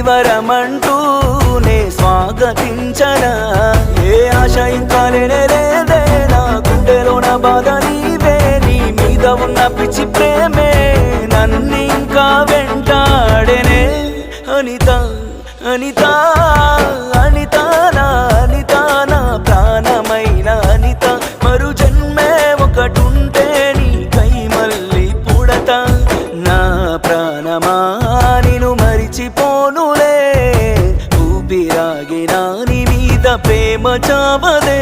వరమంటూనే స్వాగతించనా ఏ ఆశ ఇంకా లేదే నా గుండెలోన బాధ నీవే నీ మీద ఉన్న పిచ్చి ప్రేమే నన్నింకా వెంటాడెనే అనిత అనిత అనిత నా అనిత నా ప్రాణమైన అనిత మరు జన్మే ఒకటుంటే నీకై మళ్ళీ పుడతా నా ప్రాణమా నిన్ను మరిచిపోనులే ఊపిరాగినా నీ మీద ప్రేమ చావదే